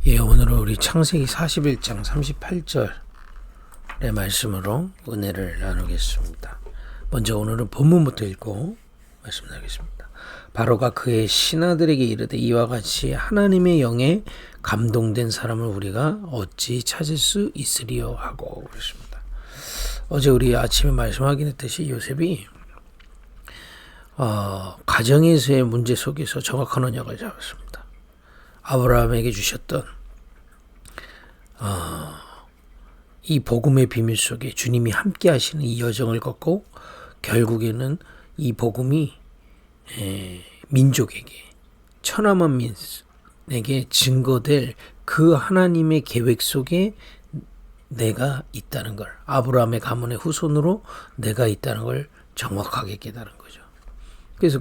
예, 오늘은 우리 창세기 41장 38절의 말씀으로 은혜를 나누겠습니다. 먼저 오늘은 본문부터 읽고 말씀 나누겠습니다. 바로가 그의 신하들에게 이르되 이와 같이 하나님의 영에 감동된 사람을 우리가 어찌 찾을 수 있으리요 하고 그랬습니다. 어제 우리 아침에 말씀 확인했듯이 요셉이 가정에서의 문제 속에서 정확한 언약을 잡았습니다. 아브라함에게 주셨던 이 복음의 비밀 속에 주님이 함께 하시는 이 여정을 걷고 결국에는 이 복음이 민족에게 천하만민에게 증거될 그 하나님의 계획 속에 내가 있다는 걸, 아브라함의 가문의 후손으로 내가 있다는 걸 정확하게 깨달은 거죠. 그래서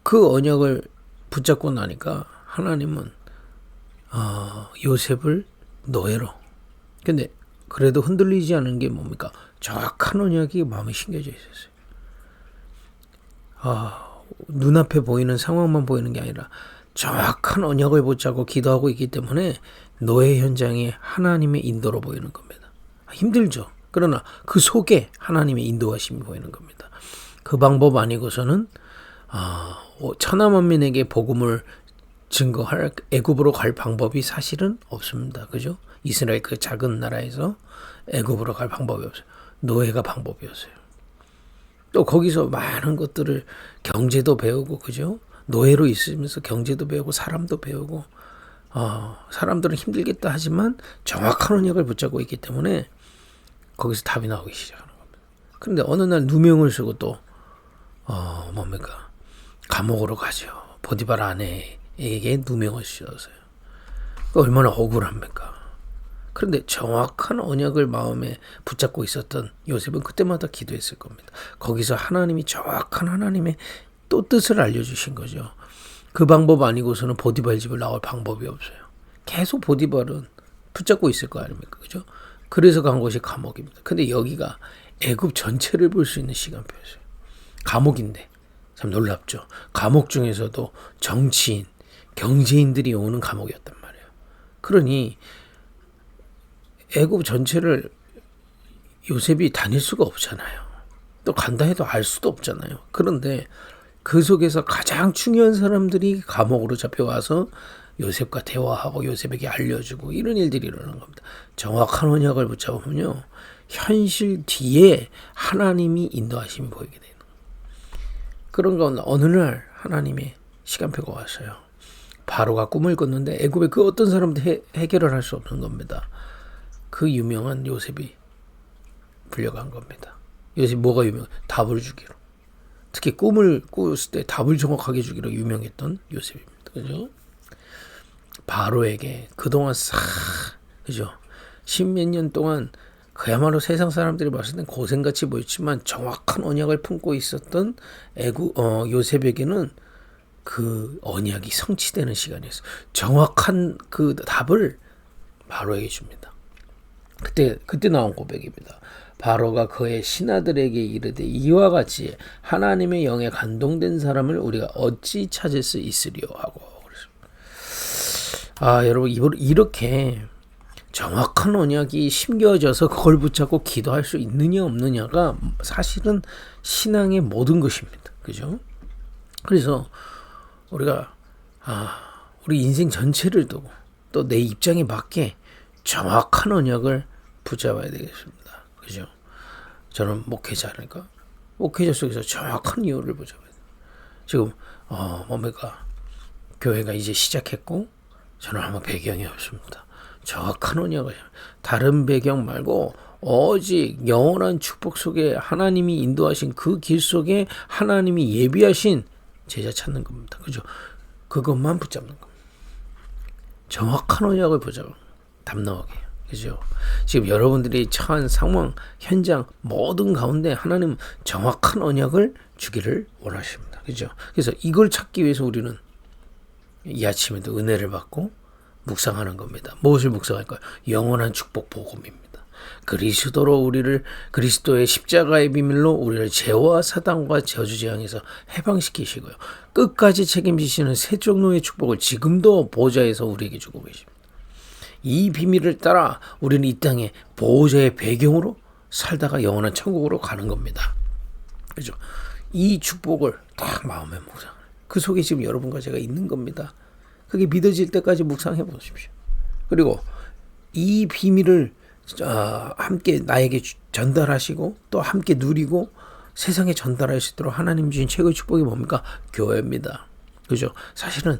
그 언약을 붙잡고 나니까 하나님은 요셉을 노예로, 근데 그래도 흔들리지 않은 게 뭡니까? 정확한 언약이 마음에 심겨져 있었어요. 눈앞에 보이는 상황만 보이는 게 아니라 정확한 언약을 붙잡고 기도하고 있기 때문에 노예 현장에 하나님의 인도로 보이는 겁니다. 힘들죠. 그러나 그 속에 하나님의 인도하심이 보이는 겁니다. 그 방법 아니고서는 천하만민에게 복음을 증거할 애굽으로 갈 방법이 사실은 없습니다. 그죠? 이스라엘 그 작은 나라에서 애굽으로 갈 방법이 없어요. 노예가 방법이었어요. 또 거기서 많은 것들을 경제도 배우고, 그죠? 노예로 있으면서 경제도 배우고 사람도 배우고, 사람들은 힘들겠다 하지만 정확한 언약을 붙잡고 있기 때문에 거기서 답이 나오기 시작하는 겁니다. 그런데 어느 날 누명을 쓰고 또 감옥으로 가죠. 보디발 아내에게 누명을 씌워서요. 얼마나 억울합니까? 그런데 정확한 언약을 마음에 붙잡고 있었던 요셉은 그때마다 기도했을 겁니다. 거기서 하나님이 정확한 하나님의 또 뜻을 알려주신 거죠. 그 방법 아니고서는 보디발 집을 나올 방법이 없어요. 계속 보디발은 붙잡고 있을 거 아닙니까? 그죠? 그래서 간 곳이 감옥입니다. 근데 여기가 애굽 전체를 볼 수 있는 시간표였어요. 감옥인데 참 놀랍죠. 감옥 중에서도 정치인, 경제인들이 오는 감옥이었단 말이에요. 그러니 애굽 전체를 요셉이 다닐 수가 없잖아요. 또 간다 해도 알 수도 없잖아요. 그런데 그 속에서 가장 중요한 사람들이 감옥으로 잡혀와서 요셉과 대화하고 요셉에게 알려주고 이런 일들이 일어나는 겁니다. 정확한 언약을 붙잡으면요, 현실 뒤에 하나님이 인도하심이 보이게 되는 거예요. 그런 가운데 어느 날 하나님의 시간표가 왔어요. 바로가 꿈을 꿨는데 애굽의 그 어떤 사람도 해결을 할 수 없는 겁니다. 그 유명한 요셉이 불려간 겁니다. 요셉이 뭐가 유명해? 답을 주기로. 특히 꿈을 꿨을 때 답을 정확하게 주기로 유명했던 요셉입니다. 그죠? 바로에게 그동안 그죠? 십몇 년 동안 그야말로 세상 사람들이 봤을 땐 고생같이 보였지만 정확한 언약을 품고 있었던 요셉에게는 그 언약이 성취되는 시간이었어요. 정확한 그 답을 바로에게 줍니다. 그때 나온 고백입니다. 바로가 그의 신하들에게 이르되 이와 같이 하나님의 영에 감동된 사람을 우리가 어찌 찾을 수 있으리요 하고 그랬습니다. 여러분, 이렇게 정확한 언약이 심겨져서 그걸 붙잡고 기도할 수 있느냐 없느냐가 사실은 신앙의 모든 것입니다. 그죠? 그래서 우리가 우리 인생 전체를 두고 또 내 입장에 맞게 정확한 언약을 붙잡아야 되겠습니다. 그죠? 저는 목회자니까 목회자 속에서 정확한 이유를 붙잡아야 돼요. 지금 교회가 이제 시작했고 저는 아무 배경이 없습니다. 정확한 언약을, 다른 배경 말고 오직 영원한 축복 속에 하나님이 인도하신 그 길 속에 하나님이 예비하신 제자 찾는 겁니다. 그죠? 그것만 붙잡는 겁니다. 정확한 언약을 붙잡는 답 나오게. 그죠? 지금 여러분들이 처한 상황, 현장 모든 가운데 하나님은 정확한 언약을 주기를 원하십니다. 그죠? 그래서 이걸 찾기 위해서 우리는 이 아침에도 은혜를 받고 묵상하는 겁니다. 무엇을 묵상할까요? 영원한 축복 복음입니다. 그리스도의 십자가의 비밀로 우리를 죄와 사단과 저주재앙에서 해방시키시고요. 끝까지 책임지시는 새 종류의 축복을 지금도 보호자에서 우리에게 주고 계십니다. 이 비밀을 따라 우리는 이 땅에 보호자의 배경으로 살다가 영원한 천국으로 가는 겁니다. 그죠? 이 축복을 딱 마음에 묵상. 그 속에 지금 여러분과 제가 있는 겁니다. 그게 믿어질 때까지 묵상해 보십시오. 그리고 이 비밀을 함께 나에게 전달하시고 또 함께 누리고 세상에 전달할 수 있도록 하나님 주신 최고의 축복이 뭡니까? 교회입니다. 그죠? 사실은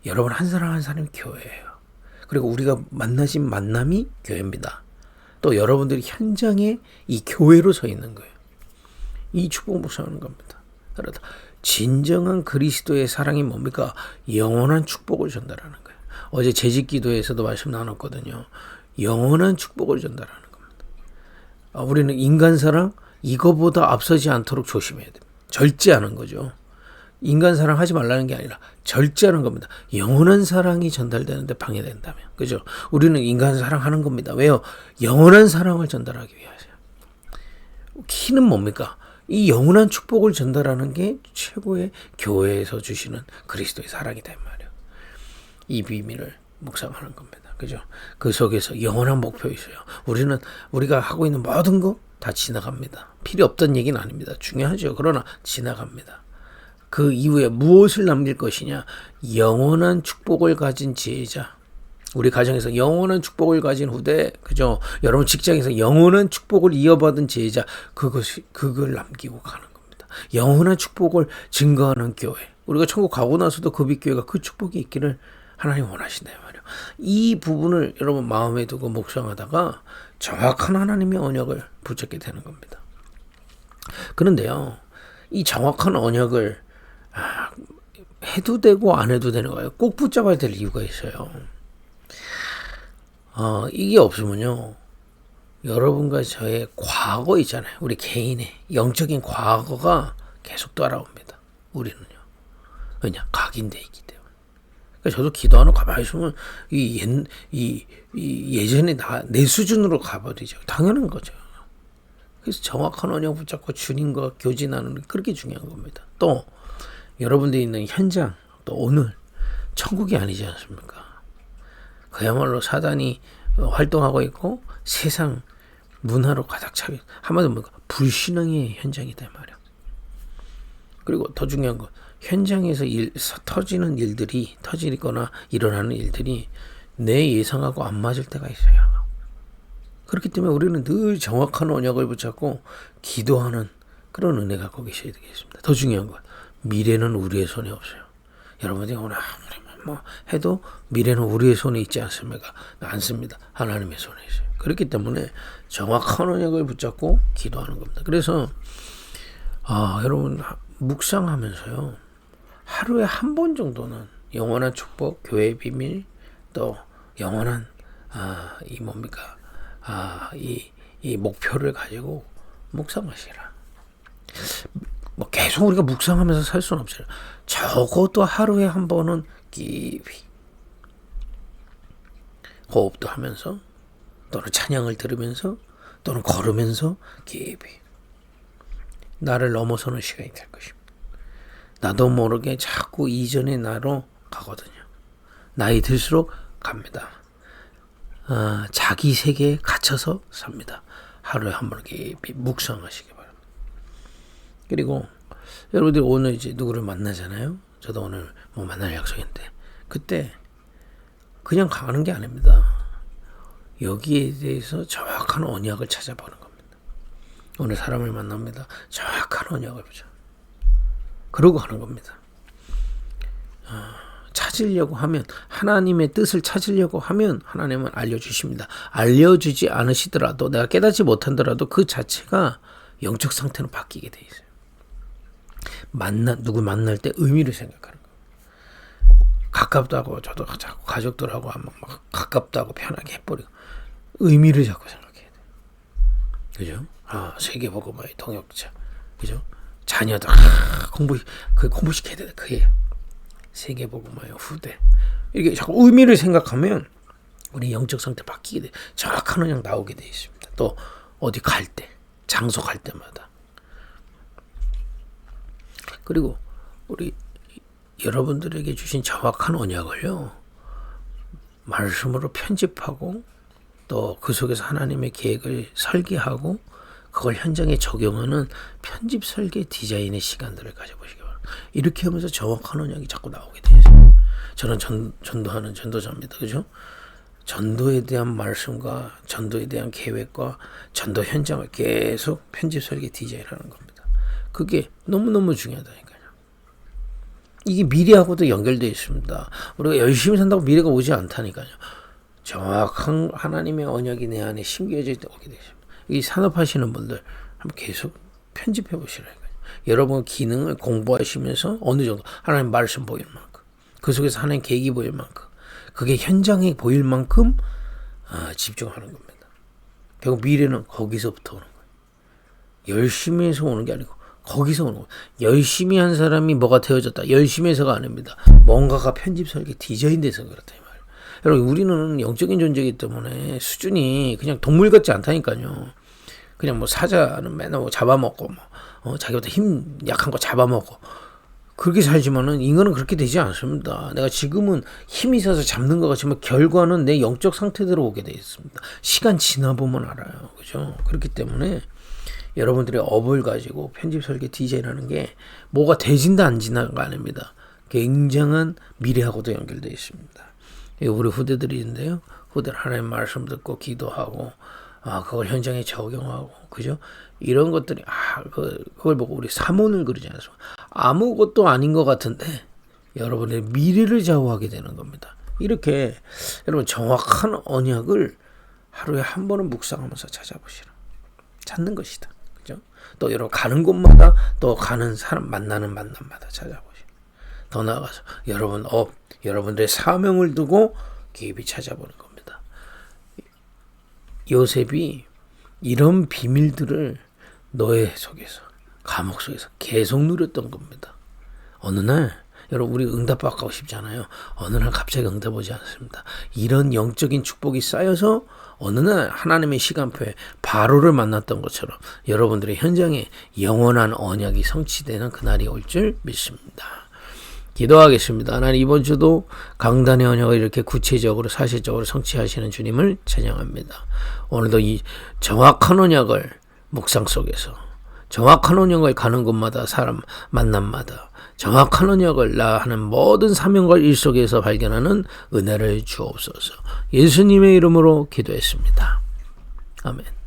여러분 한 사람 한 사람이 교회예요. 그리고 우리가 만나신 만남이 교회입니다. 또 여러분들이 현장에 이 교회로 서 있는 거예요. 이 축복 묵상하는 겁니다. 그러다 진정한 그리스도의 사랑이 뭡니까? 영원한 축복을 전달하는 거예요. 어제 재직기도에서도 말씀 나눴거든요. 영원한 축복을 전달하는 겁니다. 우리는 인간 사랑 이거보다 앞서지 않도록 조심해야 됩니다. 절제하는 거죠. 인간 사랑 하지 말라는 게 아니라 절제하는 겁니다. 영원한 사랑이 전달되는데 방해된다면. 그죠? 우리는 인간 사랑하는 겁니다. 왜요? 영원한 사랑을 전달하기 위해서. 키는 뭡니까? 이 영원한 축복을 전달하는 게 최고의 교회에서 주시는 그리스도의 사랑이다 이 말이에요. 이 비밀을 묵상하는 겁니다. 그죠? 그 속에서 영원한 목표 있어요. 우리가 하고 있는 모든 거 다 지나갑니다. 필요 없던 얘기는 아닙니다. 중요하죠. 그러나 지나갑니다. 그 이후에 무엇을 남길 것이냐? 영원한 축복을 가진 지혜자. 우리 가정에서 영원한 축복을 가진 후대, 그죠? 여러분 직장에서 영원한 축복을 이어받은 지혜자, 그걸 남기고 가는 겁니다. 영원한 축복을 증거하는 교회. 우리가 천국 가고 나서도 급입교회가 그 축복이 있기를 하나님 원하신다요 말이에요. 이 부분을 여러분 마음에 두고 묵상하다가 정확한 하나님의 언약을 붙잡게 되는 겁니다. 그런데요, 이 정확한 언약을 해도 되고 안 해도 되는 거예요. 꼭 붙잡아야 될 이유가 있어요. 이게 없으면요, 여러분과 저의 과거 있잖아요. 우리 개인의 영적인 과거가 계속 따라옵니다. 우리는요. 왜냐? 각인돼 있기 때문에. 그러니까 저도 기도하는 가만히 있으면 예전에 내 수준으로 가버리죠. 당연한 거죠. 그래서 정확한 언약 붙잡고 주님과 교진하는 게 그렇게 중요한 겁니다. 또 여러분들이 있는 현장, 또 오늘 천국이 아니지 않습니까? 그야말로 사단이 활동하고 있고 세상 문화로 가득 차게, 한마디로 뭔가 불신앙의 현장이다 말이야. 그리고 더 중요한 건 현장에서 터지거나 일어나는 일들이 내 예상하고 안 맞을 때가 있어요. 그렇기 때문에 우리는 늘 정확한 언약을 붙잡고 기도하는 그런 은혜가 갖고 계셔야 되겠습니다. 더 중요한 건 미래는 우리의 손에 없어요. 여러분들이 오늘 뭐 해도 미래는 우리의 손에 있지 않습니까? 않습니다. 하나님의 손에 있어요. 그렇기 때문에 정확한 언약을 붙잡고 기도하는 겁니다. 그래서 여러분 묵상하면서요, 하루에 한 번 정도는 영원한 축복, 교회의 비밀, 또 영원한 이 목표를 가지고 묵상하시라. 뭐 계속 우리가 묵상하면서 살 수는 없어요. 적어도 하루에 한 번은 깊이 호흡도 하면서, 또는 찬양을 들으면서, 또는 걸으면서 깊이 나를 넘어서는 시간이 될 것입니다. 나도 모르게 자꾸 이전의 나로 가거든요. 나이 들수록 갑니다. 자기 세계에 갇혀서 삽니다. 하루에 한 번 깊이 묵상하시기 바랍니다. 그리고 여러분들이 오늘 이제 누구를 만나잖아요. 저도 오늘 뭐 만날 약속인데, 그때 그냥 가는 게 아닙니다. 여기에 대해서 정확한 언약을 찾아보는 겁니다. 오늘 사람을 만납니다. 정확한 언약을 보자. 그러고 가는 겁니다. 찾으려고 하면, 하나님의 뜻을 찾으려고 하면 하나님은 알려주십니다. 알려주지 않으시더라도, 내가 깨닫지 못한더라도 그 자체가 영적 상태로 바뀌게 돼 있어요. 누구 만날 때 의미를 생각하는 거예요. 가깝다고, 저도 자꾸 가족들하고 막 가깝다고 편하게 해버리고 의미를 자꾸 생각해야 돼요. 그죠? 세계복음화의 동역자, 그죠? 자녀들 공부시켜야 돼. 그게 세계복음화의 후대. 이렇게 자꾸 의미를 생각하면 우리 영적 상태 바뀌게 돼. 정확한 언약 나오게 돼 있습니다. 또 어디 갈 때, 장소 갈 때마다. 그리고 우리 여러분들에게 주신 정확한 언약을요, 말씀으로 편집하고 또 그 속에서 하나님의 계획을 설계하고 그걸 현장에 적용하는 편집 설계 디자인의 시간들을 가져보시기 바랍니다. 이렇게 하면서 정확한 언약이 자꾸 나오게 되죠. 저는 전도하는 전도자입니다. 그죠? 전도에 대한 말씀과 전도에 대한 계획과 전도 현장을 계속 편집 설계 디자인하는 겁니다. 그게 너무너무 중요하다니까요. 이게 미래하고도 연결되어 있습니다. 우리가 열심히 산다고 미래가 오지 않다니까요. 정확한 하나님의 언약이 내 안에 심겨져 있다 오게 되십니다. 이 산업하시는 분들 한번 계속 편집해 보시라니까요. 여러분 기능을 공부하시면서 어느 정도 하나님 말씀 보일 만큼, 그 속에서 하나님 계획이 보일 만큼, 그게 현장에 보일 만큼 집중하는 겁니다. 결국 미래는 거기서부터 오는 거예요. 열심히 해서 오는 게 아니고 거기서 오는 거예요. 열심히 한 사람이 뭐가 되어졌다. 열심히 해서가 아닙니다. 뭔가가 편집 설계 디자인돼서 그렇다. 여러분 우리는 영적인 존재이기 때문에 수준이 그냥 동물 같지 않다니까요. 그냥 뭐 사자는 맨날 뭐 잡아먹고 자기보다 힘 약한 거 잡아먹고 그렇게 살지만은 인간은 그렇게 되지 않습니다. 내가 지금은 힘이 있어서 잡는 것 같지만 결과는 내 영적 상태대로 오게 되어 있습니다. 시간 지나보면 알아요. 그죠? 그렇기 때문에 여러분들의 업을 가지고 편집 설계 디자인하는 게 뭐가 되진다 안 진다가 아닙니다. 굉장한 미래하고도 연결되어 있습니다. 우리 후대들인데요. 후대들 하나님 말씀 듣고 기도하고 그걸 현장에 적용하고 그죠? 이런 것들이 그걸 보고 우리 사문을 그리지 않습니까? 아무것도 아닌 것 같은데 여러분의 미래를 좌우하게 되는 겁니다. 이렇게 여러분 정확한 언약을 하루에 한 번은 묵상하면서 찾아보시라. 찾는 것이다. 그죠? 또 여러분 가는 곳마다 또 가는 사람 만나는 만남마다 찾아보시라. 더 나아가서 여러분들의 사명을 두고 깊이 찾아보는 겁니다. 요셉이 이런 비밀들을 노예 속에서 감옥 속에서 계속 누렸던 겁니다. 어느 날 여러분 우리 응답받고 싶잖아요. 어느 날 갑자기 응답 오지 않습니다. 이런 영적인 축복이 쌓여서 어느 날 하나님의 시간표에 바로를 만났던 것처럼 여러분들의 현장에 영원한 언약이 성취되는 그날이 올 줄 믿습니다. 기도하겠습니다. 하나님 이번 주도 강단의 언약을 이렇게 구체적으로 사실적으로 성취하시는 주님을 찬양합니다. 오늘도 이 정확한 언약을 묵상 속에서 정확한 언약을 가는 곳마다 사람 만남마다 정확한 언약을 나 하는 모든 사명과 일 속에서 발견하는 은혜를 주옵소서. 예수님의 이름으로 기도했습니다. 아멘.